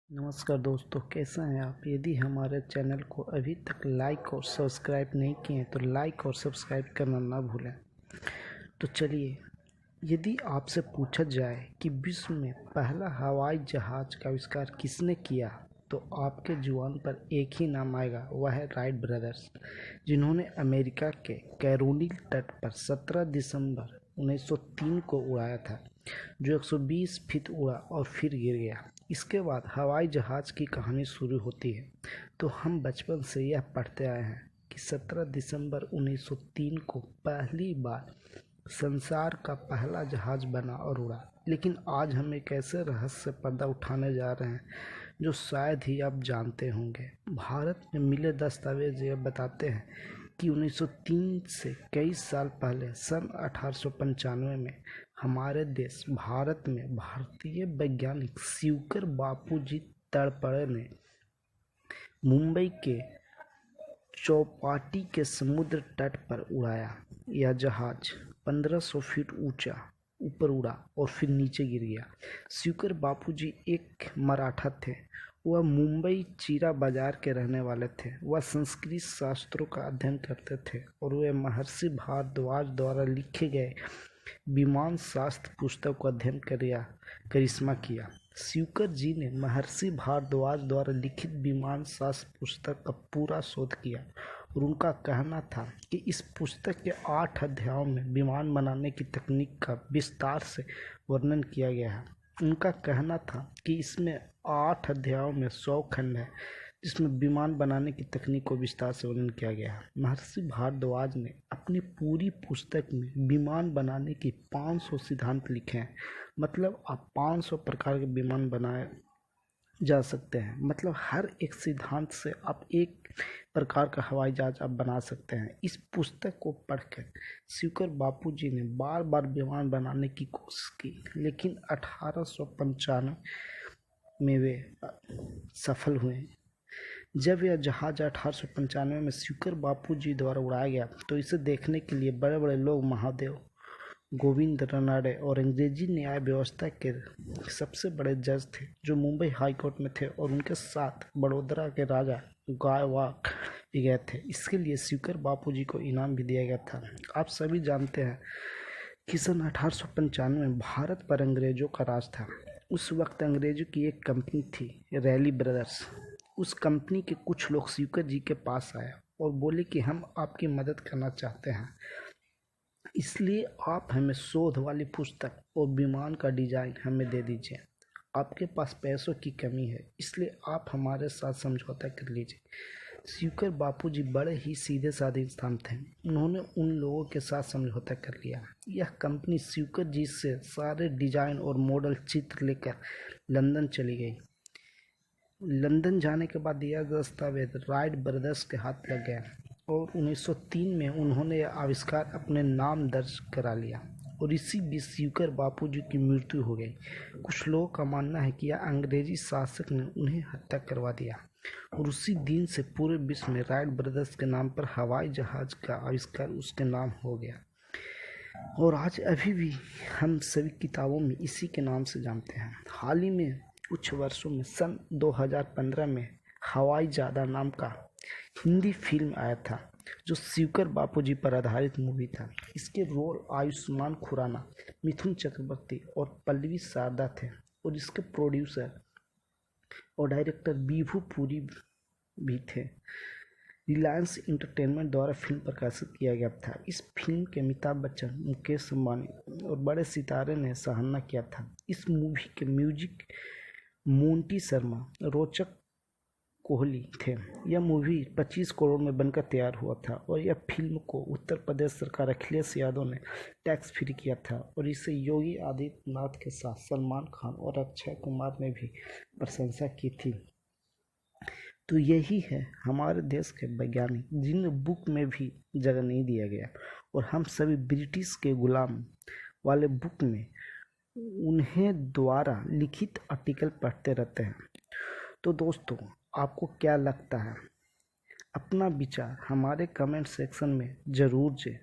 नमस्कार दोस्तों, कैसे हैं आप। यदि हमारे चैनल को अभी तक लाइक और सब्सक्राइब नहीं किए हैं तो लाइक और सब्सक्राइब करना ना भूलें। तो चलिए, यदि आपसे पूछा जाए कि विश्व में पहला हवाई जहाज़ का आविष्कार किसने किया तो आपके जुबान पर एक ही नाम आएगा, वह है राइट ब्रदर्स, जिन्होंने अमेरिका के कैरोलिना तट पर 17 दिसंबर 1903 को उड़ाया था, जो 120 फीट उड़ा और फिर गिर गया। इसके बाद हवाई जहाज़ की कहानी शुरू होती है। तो हम बचपन से यह पढ़ते आए हैं कि 17 दिसंबर 1903 को पहली बार संसार का पहला जहाज़ बना और उड़ा। लेकिन आज हम एक ऐसे रहस्य पर्दा उठाने जा रहे हैं जो शायद ही आप जानते होंगे। भारत में मिले दस्तावेज यह बताते हैं कि 1903 से कई साल पहले सन 1895 में हमारे देश भारत में भारतीय वैज्ञानिक शिवकर बापूजी तड़पड़े ने मुंबई के चौपाटी के समुद्र तट पर उड़ाया। यह जहाज 1500 फीट ऊपर उड़ा और फिर नीचे गिर गया। शिवकर बापूजी एक मराठा थे। वह मुंबई चीरा बाजार के रहने वाले थे। वह संस्कृत शास्त्रों का अध्ययन करते थे और वे महर्षि भारद्वाज द्वारा लिखे गए विमान शास्त्र पुस्तक को अध्ययन करिश्मा किया। शिवकर जी ने महर्षि भारद्वाज द्वारा लिखित विमान शास्त्र पुस्तक का पूरा शोध किया और उनका कहना था कि इस पुस्तक के 8 अध्यायों में विमान बनाने की तकनीक का विस्तार से वर्णन किया गया है। उनका कहना था कि इसमें 8 अध्यायों में 100 खंड है जिसमें विमान बनाने की तकनीक को विस्तार से वर्णन किया गया है। महर्षि भारद्वाज ने अपनी पूरी पुस्तक में विमान बनाने की 500 सिद्धांत लिखे हैं। मतलब आप 500 प्रकार के विमान बनाए जा सकते हैं। मतलब हर एक सिद्धांत से आप एक प्रकार का हवाई जहाज आप बना सकते हैं। इस पुस्तक को पढ़कर शिवकर बापूजी ने बार बार विमान बनाने की कोशिश की, लेकिन 1895 में वे सफल हुए। जब यह जहाज 1895 में शिवकर बापूजी द्वारा उड़ाया गया तो इसे देखने के लिए बड़े बड़े लोग महादेव गोविंद रानडे और अंग्रेजी न्याय व्यवस्था के सबसे बड़े जज थे जो मुंबई हाई कोर्ट में थे, और उनके साथ बड़ौदा के राजा गायकवाड़ भी गए थे। इसके लिए शिवकर बापूजी को इनाम भी दिया गया था। आप सभी जानते हैं कि सन 1895 में भारत पर अंग्रेजों का राज था। उस वक्त अंग्रेजों की एक कंपनी थी, रैली ब्रदर्स। उस कंपनी के कुछ लोग शिवकर जी के पास आए और बोले कि हम आपकी मदद करना चाहते हैं, इसलिए आप हमें शोध वाली पुस्तक और विमान का डिजाइन हमें दे दीजिए। आपके पास पैसों की कमी है, इसलिए आप हमारे साथ समझौता कर लीजिए। शिवकर बापूजी बड़े ही सीधे साधे इंसान थे। उन्होंने उन लोगों के साथ समझौता कर लिया। यह कंपनी शिवकर जी से सारे डिजाइन और मॉडल चित्र लेकर लंदन चली गई। लंदन जाने के बाद यह दस्तावेज राइट ब्रदर्स के हाथ लग गया और 1903 में उन्होंने यह आविष्कार अपने नाम दर्ज करा लिया और इसी बीच शिवकर बापूजी की मृत्यु हो गई। कुछ लोगों का मानना है कि यह अंग्रेजी शासक ने उन्हें हत्या करवा दिया और उसी दिन से पूरे विश्व में राइट ब्रदर्स के नाम पर हवाई जहाज का आविष्कार उसके नाम हो गया। और आज अभी भी हम सभी किताबों में इसी के नाम से जानते हैं। हाल ही में कुछ वर्षों में सन 2015 में हवाई जहाज नाम का हिंदी फिल्म आया था जो शिवकर बापूजी पर आधारित मूवी था। इसके रोल आयुष्मान खुराना, मिथुन चक्रवर्ती और पल्लवी शारदा थे और इसके प्रोड्यूसर और डायरेक्टर विभू पुरी भी थे। रिलायंस इंटरटेनमेंट द्वारा फिल्म प्रकाशित किया गया था। इस फिल्म के अमिताभ बच्चन, मुकेश अंबानी और बड़े सितारे ने सराहना किया था। इस मूवी के म्यूजिक मोंटी शर्मा, रोचक कोहली थे। यह मूवी 25 करोड़ में बनकर तैयार हुआ था और यह फिल्म को उत्तर प्रदेश सरकार अखिलेश यादव ने टैक्स फ्री किया था और इसे योगी आदित्यनाथ के साथ सलमान खान और अक्षय कुमार ने भी प्रशंसा की थी। तो यही है हमारे देश के वैज्ञानिक जिन बुक में भी जगह नहीं दिया गया और हम सभी ब्रिटिश के गुलाम वाले बुक में उन्हें द्वारा लिखित आर्टिकल पढ़ते रहते हैं। तो दोस्तों, आपको क्या लगता है? अपना विचार हमारे कमेंट सेक्शन में ज़रूर दें।